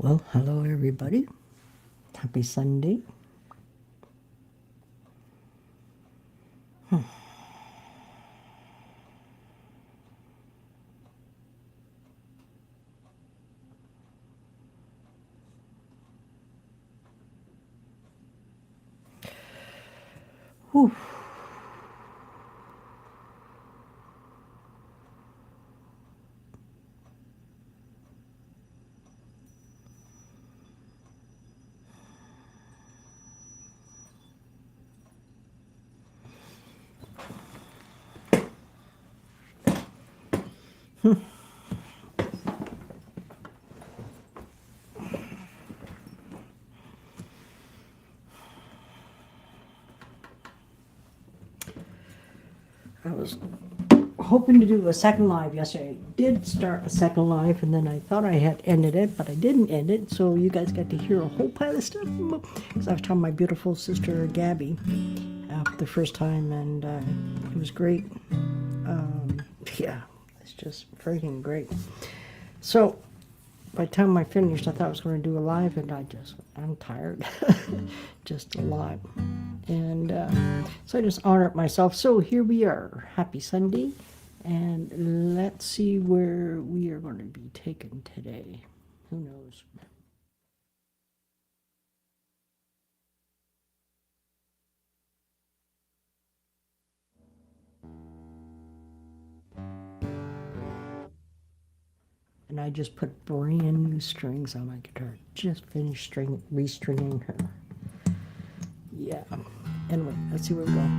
Well, hello everybody. Happy Sunday. Whew. I was hoping to do a second live yesterday. I did start a second live and then I thought I had ended it, but I didn't end it. So you guys got to hear a whole pile of stuff. Because I was telling my beautiful sister Gabby the first time, and it was great. Yeah, it's just freaking great. So by the time I finished, I thought I was going to do a live, and I'm tired. Just a lot. And so I just honor it myself. So here we are. Happy Sunday. And let's see where we are going to be taken today. Who knows? And I just put brand new strings on my guitar. Just finished restringing her. Yeah. Anyway, let's see where we go.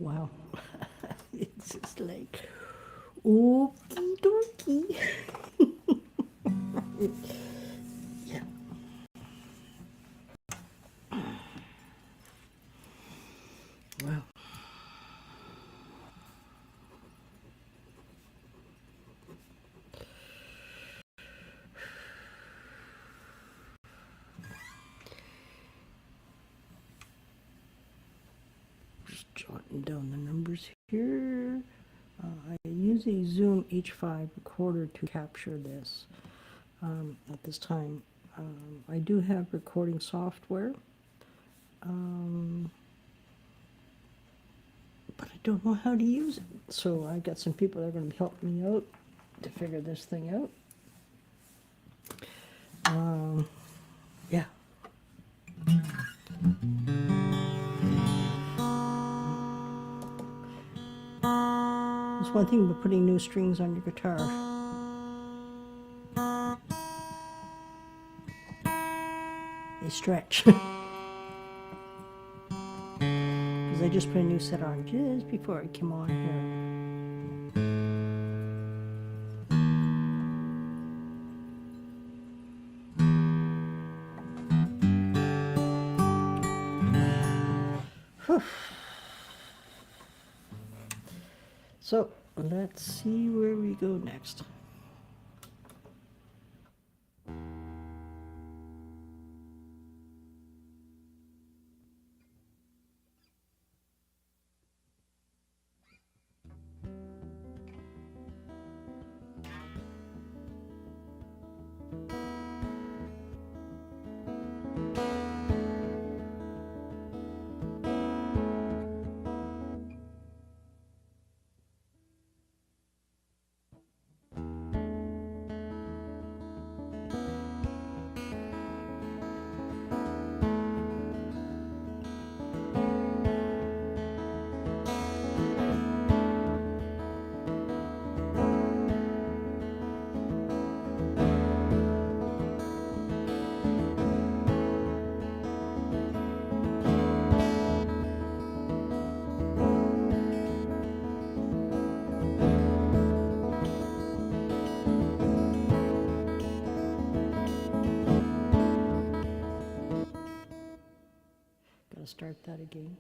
Wow. It's just like, okie dokie. Yeah. Well, just jotting down the numbers here. I use a Zoom H5 recorder to capture this at this time. I do have recording software, but I don't know how to use it. So I got some people that are going to help me out to figure this thing out. Yeah. That's one thing about putting new strings on your guitar. They stretch. Because I just put a new set on just before I came on here. So let's see where we go next. Gotta start that again.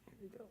Here we go.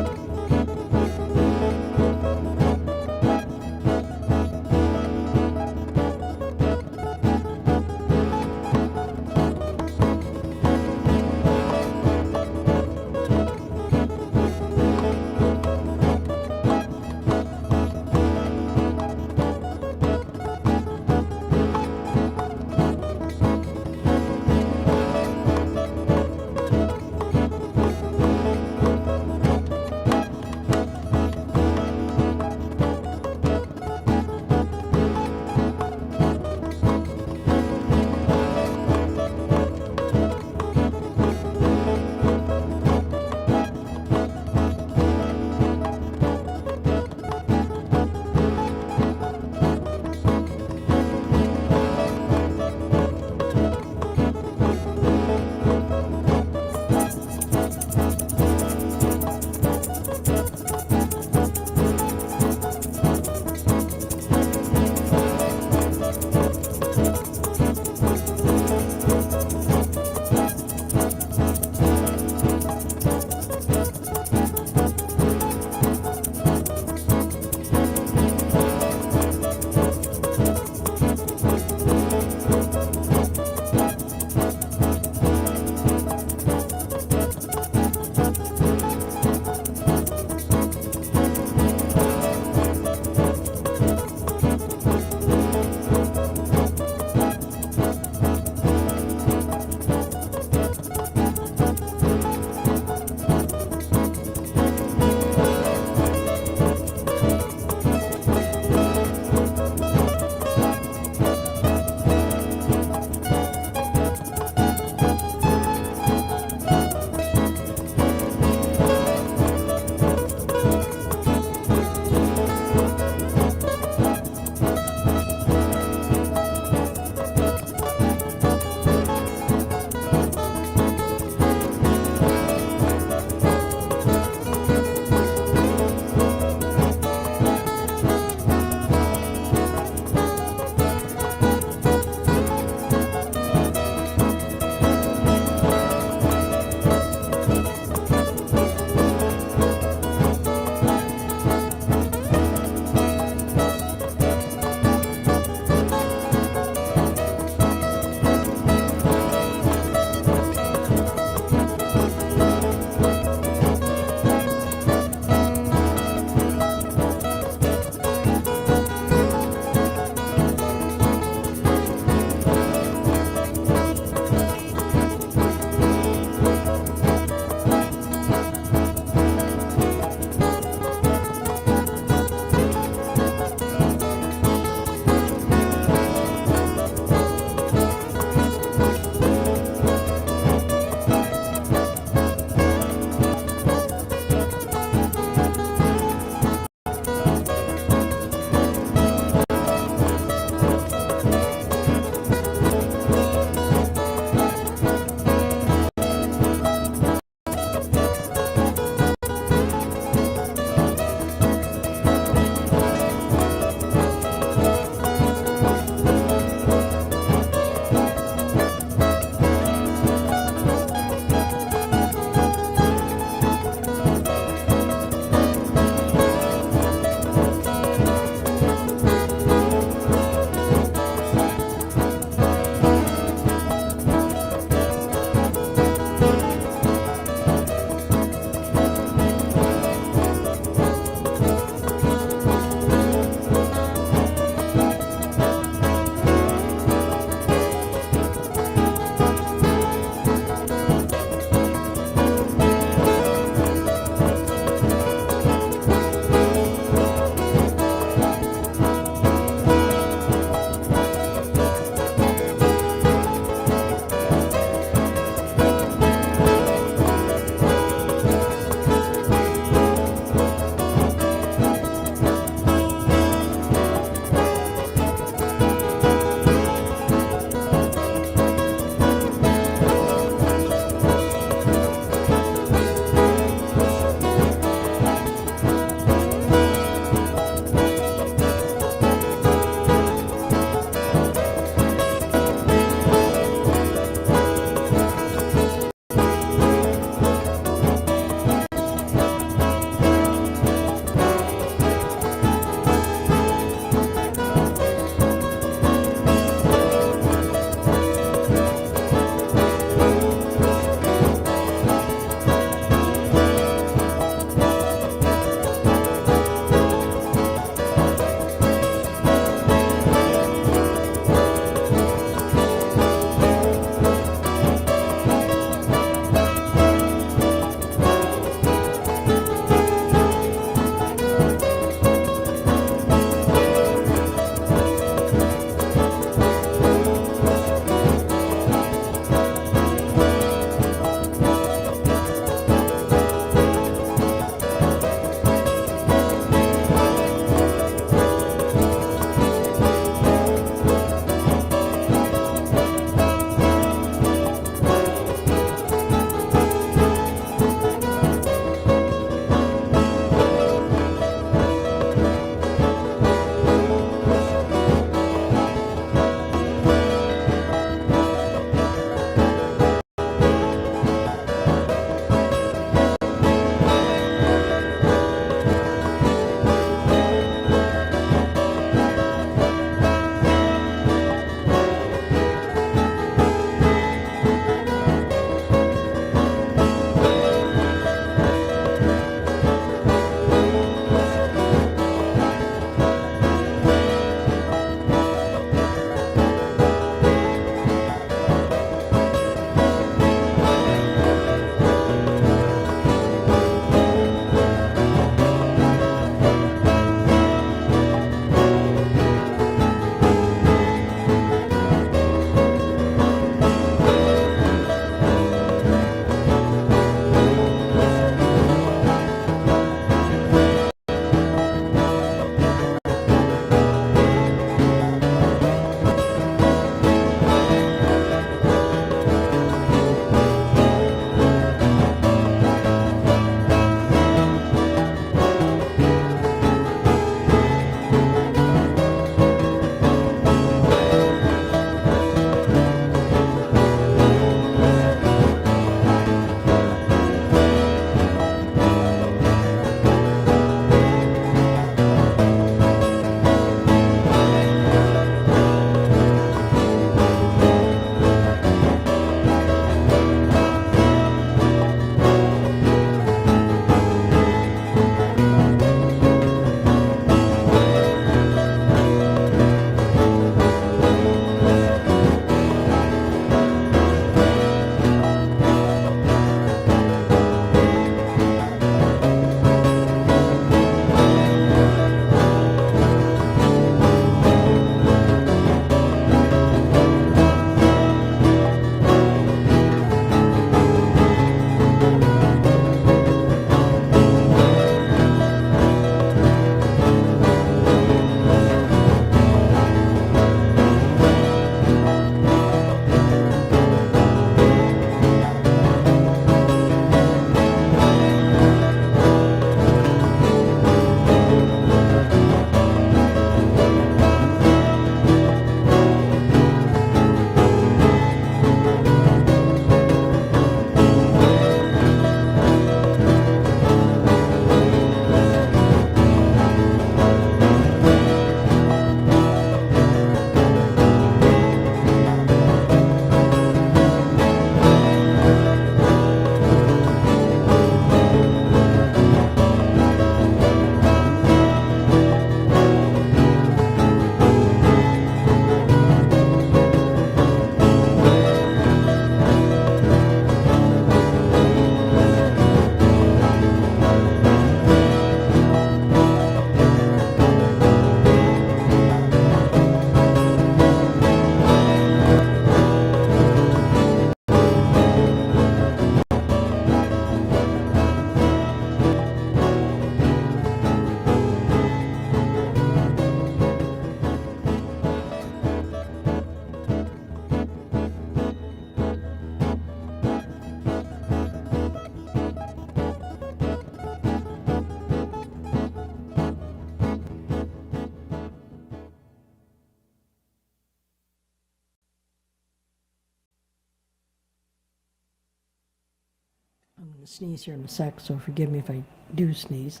Sneeze here in a sec, so forgive me if I do sneeze.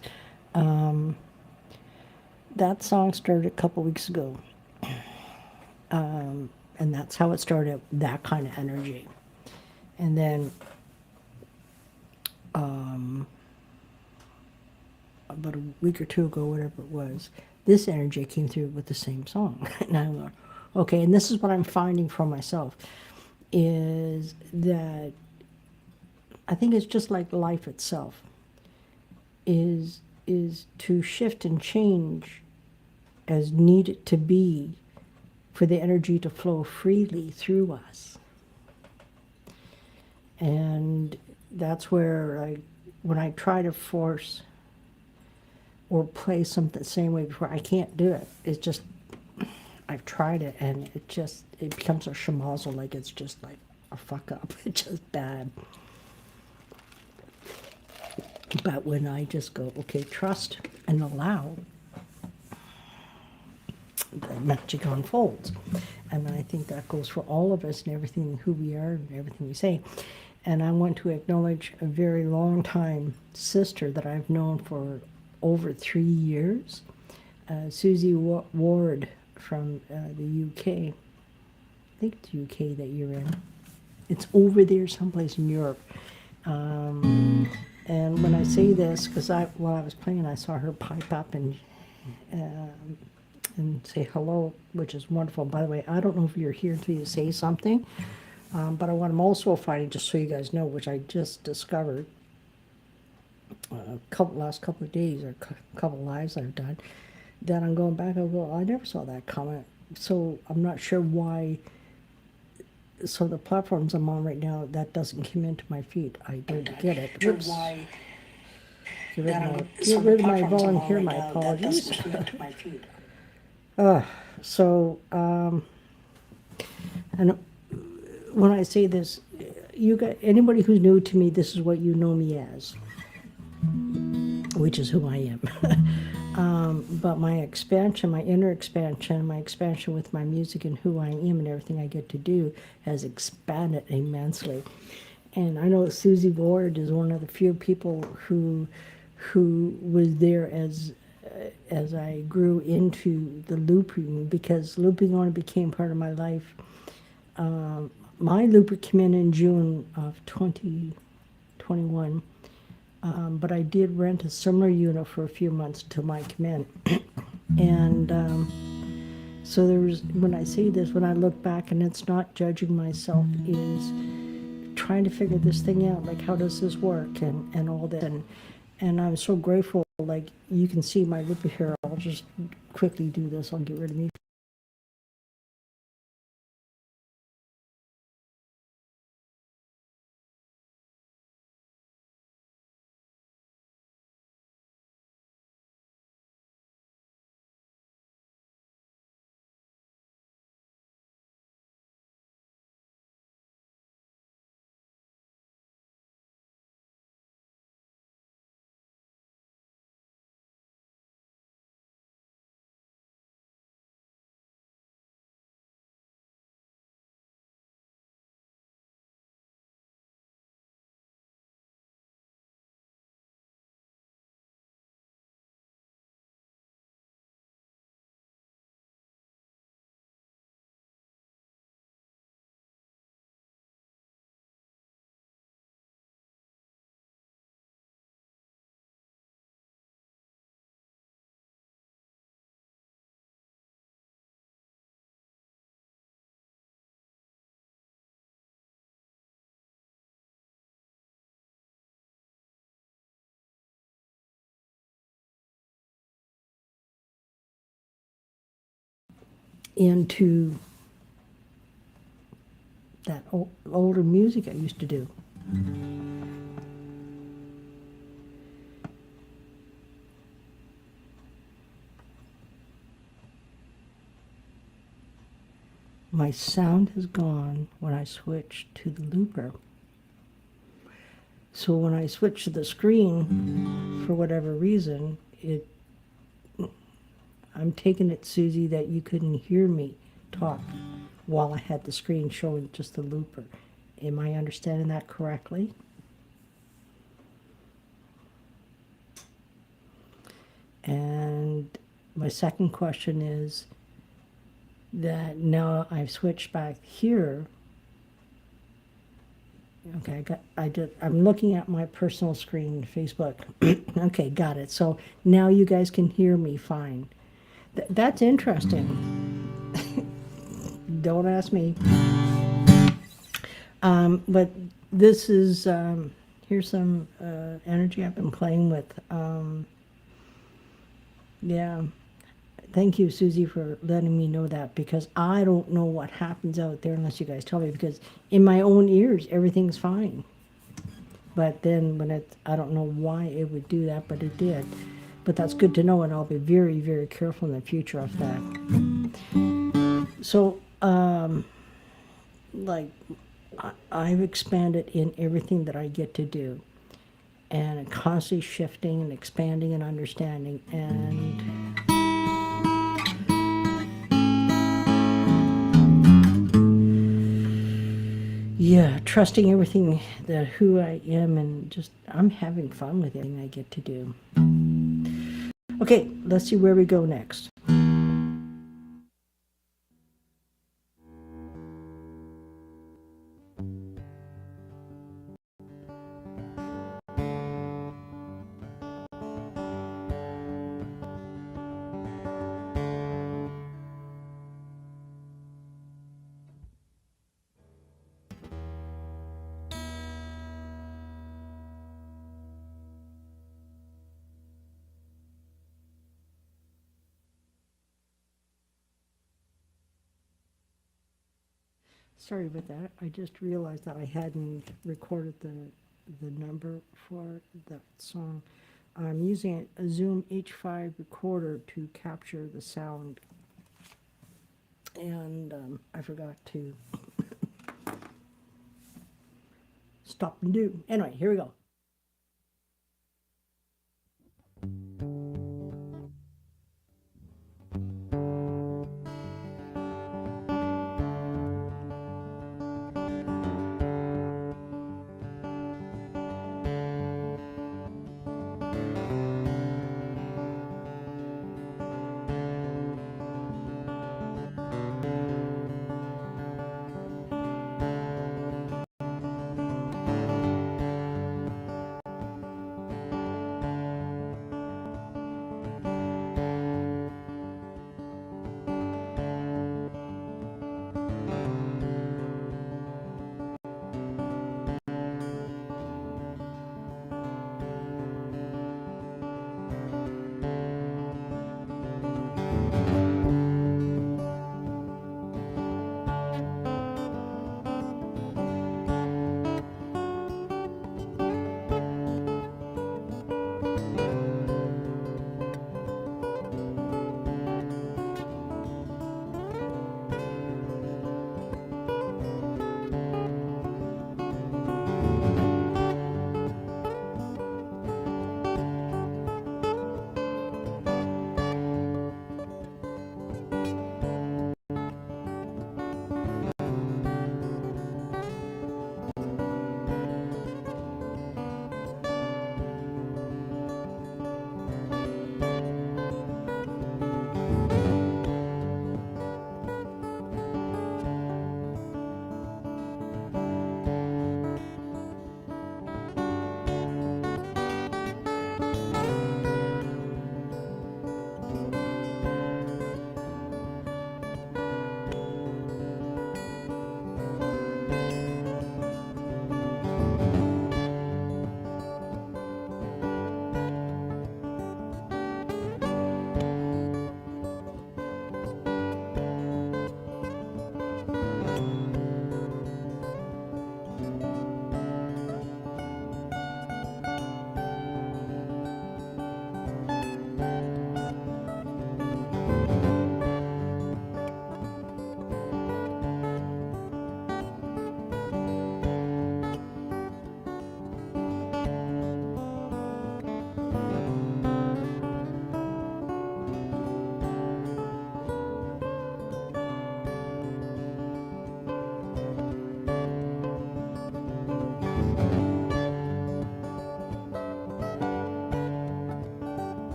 That song started a couple weeks ago, and that's how it started, that kind of energy. And then about a week or two ago, whatever it was, this energy came through with the same song. And I'm like, okay, and this is what I'm finding for myself, is that I think it's just like life itself, is to shift and change as needed to be for the energy to flow freely through us. And that's where when I try to force or play something the same way before, I can't do it. It's just, I've tried it, and it becomes a schmozzle, like it's just like a fuck up. It's just bad. But when I just go, okay, trust and allow, the magic unfolds. And I think that goes for all of us and everything, who we are and everything we say. And I want to acknowledge a very long time sister that I've known for over 3 years, Susie Ward from the UK. I think it's UK that you're in. It's over there someplace in Europe. And when I say this, because while I was playing, I saw her pipe up and say hello, which is wonderful. By the way, I don't know if you're here until you say something, but what I'm also finding, just so you guys know, which I just discovered last couple of days, or couple lives I've done, that I'm going back, I go, I never saw that comment. So I'm not sure why. So the platforms I'm on right now, that doesn't come into my feed. I don't get it. Oops. Why? Get rid of my volunteer, my apologies. So, and when I say this, anybody who's new to me, this is what you know me as, which is who I am. But my expansion, my inner expansion, my expansion with my music and who I am and everything I get to do has expanded immensely. And I know Susie Ward is one of the few people who was there as I grew into the looping, because looping only became part of my life. My looper came in June of 2021, but I did rent a summer unit for a few months till mine came in. And so when I say this, when I look back, and it's not judging myself, is trying to figure this thing out, like how does this work and all that. And I'm so grateful, like you can see my looper here. I'll just quickly do this. I'll get rid of me. Into that older music I used to do. My sound has gone when I switched to the looper. So when I switched to the screen, for whatever reason, I'm taking it, Susie, that you couldn't hear me talk while I had the screen showing just the looper. Am I understanding that correctly? And my second question is that now I've switched back here. Okay, I'm looking at my personal screen, Facebook. Okay, got it. So now you guys can hear me fine. That's interesting. Don't ask me. But this is, here's some energy I've been playing with. Yeah. Thank you, Susie, for letting me know that, because I don't know what happens out there unless you guys tell me, because in my own ears, everything's fine. But then when I don't know why it would do that, but it did. But that's good to know, and I'll be very, very careful in the future of that. So, like, I've expanded in everything that I get to do, and constantly shifting and expanding and understanding, and yeah, trusting everything, that who I am, and just I'm having fun with everything I get to do. Okay, let's see where we go next. Sorry about that. I just realized that I hadn't recorded the number for that song. I'm using a Zoom H5 recorder to capture the sound, and I forgot to stop and do. Anyway, here we go.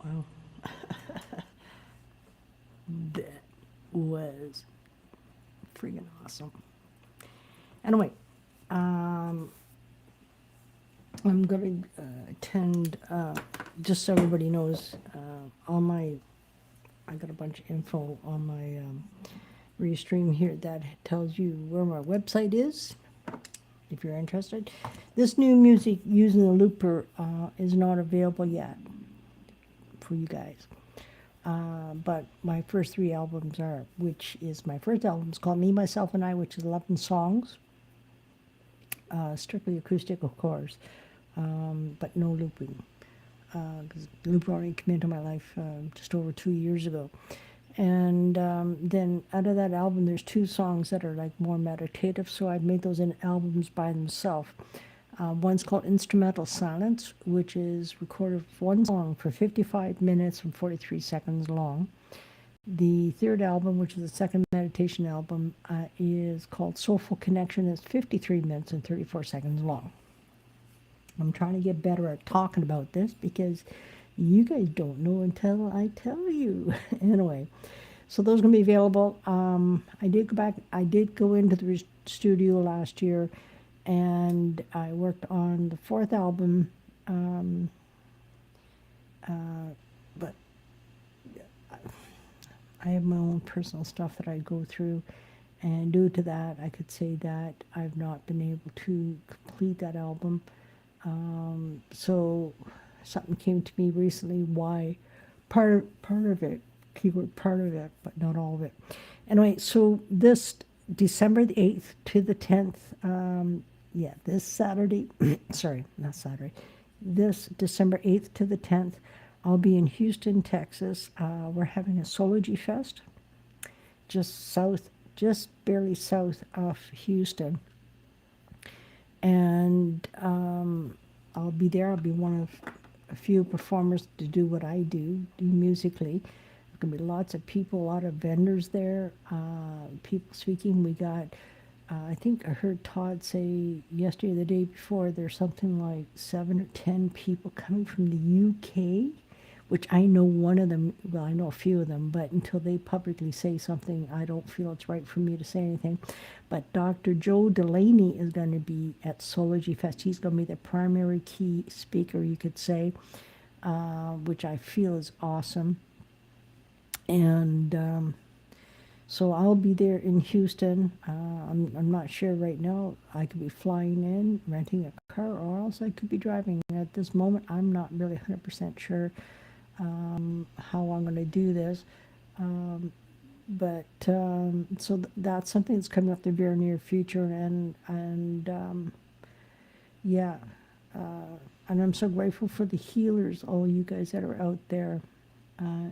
Wow. That was freaking awesome. Anyway, um, I'm going to attend, just so everybody knows, all my, I got a bunch of info on my restream here that tells you where my website is, if you're interested. This new music using the looper is not available yet for you guys. But my first three albums are, which is my first album, it's called Me, Myself, and I, which is 11 songs, strictly acoustic, of course, but no looping, because looper only came into my life just over 2 years ago. And then out of that album, there's two songs that are like more meditative, so I've made those in albums by themselves. One's called Instrumental Silence, which is recorded one song for 55 minutes and 43 seconds long. The third album, which is the second meditation album, is called Soulful Connection. It's 53 minutes and 34 seconds long. I'm trying to get better at talking about this because you guys don't know until I tell you. Anyway, so those are going to be available. I did go into the studio last year, and I worked on the fourth album, but I have my own personal stuff that I go through, and due to that, I could say that I've not been able to complete that album. So something came to me recently why part of it, keyword part of it, but not all of it. Anyway, so this December the 8th to the 10th, this Saturday, sorry, not Saturday, this December 8th to the 10th, I'll be in Houston, Texas. We're having a Soulogy Fest, just barely south of Houston. And I'll be there. I'll be one of a few performers to do what I do musically. There's going to be lots of people, a lot of vendors there, people speaking. We got, I think I heard Todd say yesterday or the day before, there's something like 7 or 10 people coming from the UK, which I know one of them, well, I know a few of them, but until they publicly say something, I don't feel it's right for me to say anything. But Dr. Joe Delaney is going to be at Soulogy Fest. He's going to be the primary key speaker, you could say, which I feel is awesome. And so I'll be there in Houston. I'm not sure right now. I could be flying in, renting a car, or else I could be driving. At this moment, I'm not really 100% sure how I'm going to do this. So that's something that's coming up in the very near future, and I'm so grateful for the healers, all you guys that are out there,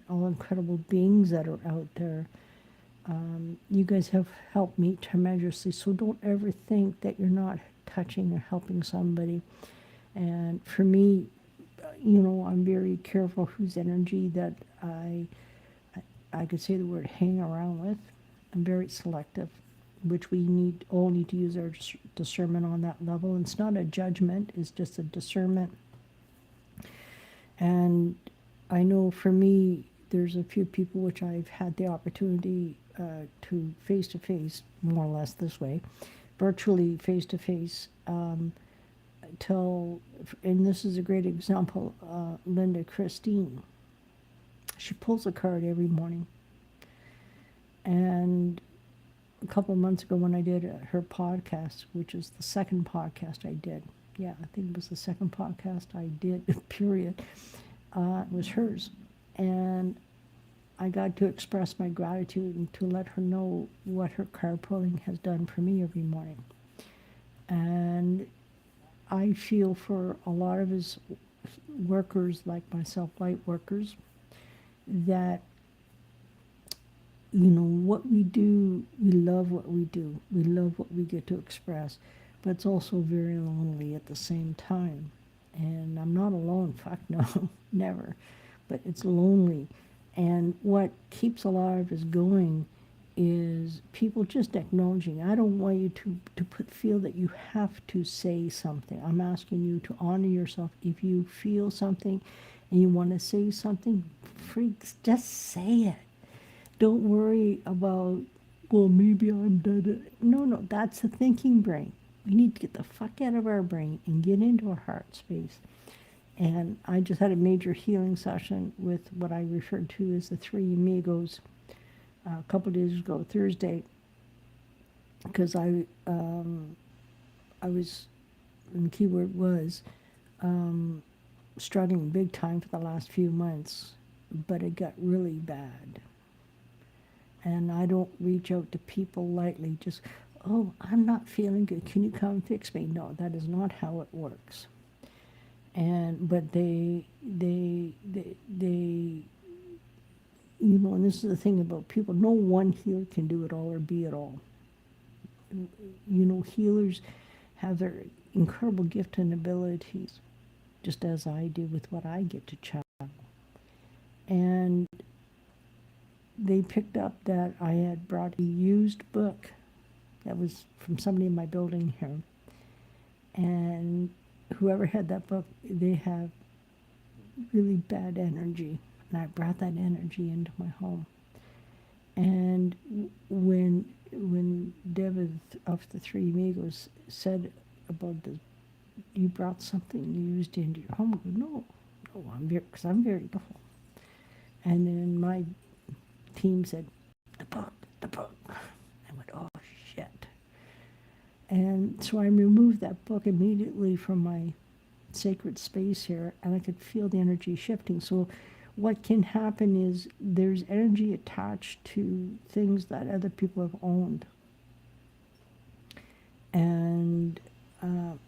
all incredible beings that are out there. You guys have helped me tremendously, so don't ever think that you're not touching or helping somebody. And for me, I'm very careful whose energy that I could say the word hang around with. I'm very selective, which we all need to use our discernment on that level. And it's not a judgment, it's just a discernment. And I know for me, there's a few people which I've had the opportunity to face-to-face, more or less this way, virtually face-to-face, and this is a great example, Linda Christine. She pulls a card every morning. And a couple of months ago when I did her podcast, which is the second podcast I did, I think it was the second podcast I did, period, it was hers. And I got to express my gratitude and to let her know what her card pulling has done for me every morning. And I feel for a lot of his workers, like myself, light workers, that, what we do, we love what we do. We love what we get to express. But it's also very lonely at the same time. And I'm not alone, fuck no, never. But it's lonely. And what keeps a lot of us going is people just acknowledging. I don't want you to feel that you have to say something. I'm asking you to honor yourself. If you feel something and you want to say something, freaks, just say it. Don't worry about, well, maybe I'm dead. No, no, that's the thinking brain. We need to get the fuck out of our brain and get into our heart space. And I just had a major healing session with what I referred to as the three amigos a couple of days ago, Thursday, because I was, and the key word was, struggling big time for the last few months, but it got really bad. And I don't reach out to people lightly, just, oh, I'm not feeling good. Can you come fix me? No, that is not how it works. But they, you know, and this is the thing about people, no one healer can do it all or be it all. You know, healers have their incredible gift and abilities, just as I do with what I get to channel. And they picked up that I had brought a used book that was from somebody in my building here. And whoever had that book, they have really bad energy. And I brought that energy into my home. And when Deb of the Three Amigos said about the, you brought something used into your home, I go, no, because I'm very grateful. And then my team said, the book. I went, oh, shit. And so I removed that book immediately from my sacred space here, and I could feel the energy shifting. So what can happen is there's energy attached to things that other people have owned. And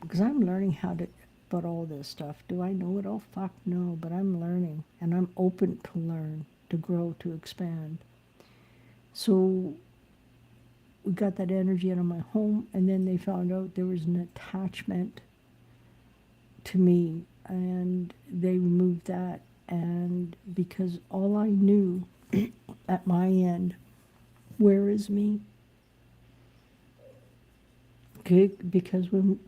because I'm learning how to, about all this stuff. Do I know it all? Fuck no, but I'm learning, and I'm open to learn, to grow, to expand. So we got that energy out of my home, and then they found out there was an attachment to me, and they removed that. And because all I knew at my end, where is me? Okay, because when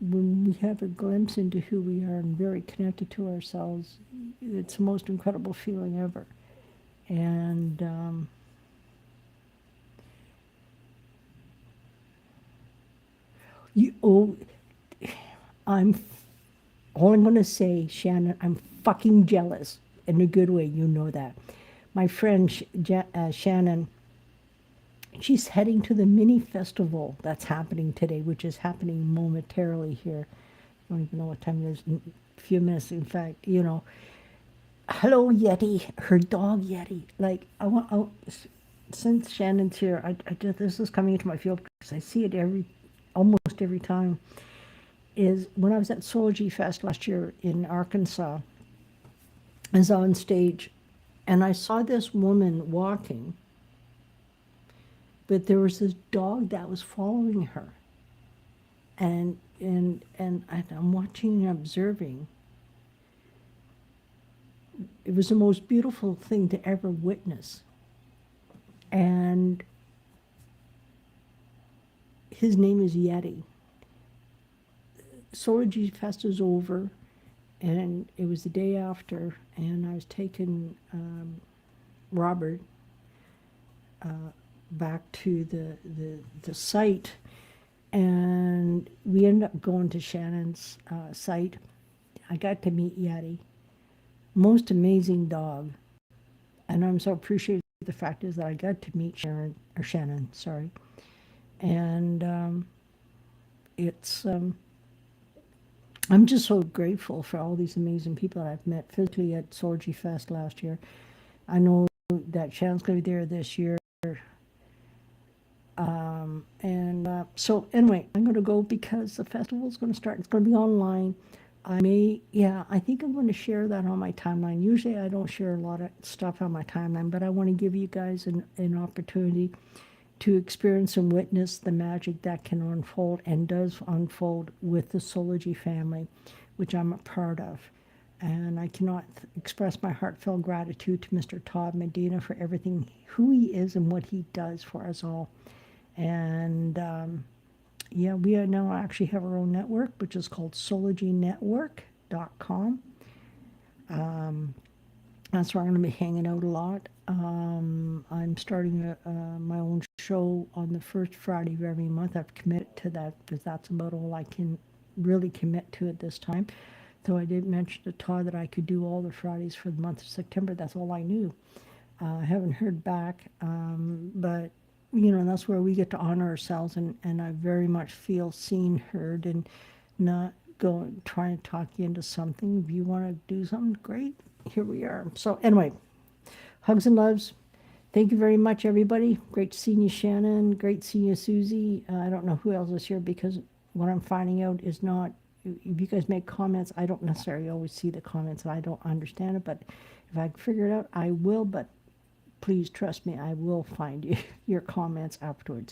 we have a glimpse into who we are and very connected to ourselves, it's the most incredible feeling ever. And all I'm going to say, Shannon, I'm fucking jealous in a good way. You know that. My friend Shannon, she's heading to the mini festival that's happening today, which is happening momentarily here. I don't even know what time it is. In a few minutes, in fact, you know. Hello, Yeti. Her dog, Yeti. Like, since Shannon's here, I just, this is coming into my field because I see it almost every time. Is when I was at Soulogy Fest last year in Arkansas, I was on stage, and I saw this woman walking, but there was this dog that was following her, and I'm watching and observing. It was the most beautiful thing to ever witness. And his name is Yeti. Soulgy Fest is over, and it was the day after, and I was taking Robert back to the site, and we ended up going to Shannon's site. I got to meet Yeti. Most amazing dog, and I'm so appreciative. The fact is that I got to meet Shannon, sorry, and it's I'm just so grateful for all these amazing people that I've met physically at Soulgy Fest last year. I know that Shannon's going to be there this year, so anyway, I'm going to go because the festival is going to start. It's going to be online. I think I'm going to share that on my timeline. Usually I don't share a lot of stuff on my timeline, but I want to give you guys an opportunity to experience and witness the magic that can unfold and does unfold with the Soulogy family, which I'm a part of. And I cannot express my heartfelt gratitude to Mr. Todd Medina for everything, who he is and what he does for us all. And yeah, we are now actually have our own network, which is called soulogynetwork.com. That's where I'm going to be hanging out a lot. I'm starting my own show on the first Friday of every month. I've committed to that because that's about all I can really commit to at this time. So I did mention to Todd that I could do all the Fridays for the month of September. That's all I knew. I haven't heard back, but that's where we get to honor ourselves, and I very much feel seen, heard, and not going trying to talk you into something. If you want to do something, great. Here we are. So anyway, hugs and loves. Thank you very much, everybody. Great seeing you, Shannon. Great seeing you, Susie. I don't know who else is here because what I'm finding out is not, if you guys make comments, I don't necessarily always see the comments and I don't understand it, but if I figure it out, I will. But please trust me, I will find you, your comments afterwards.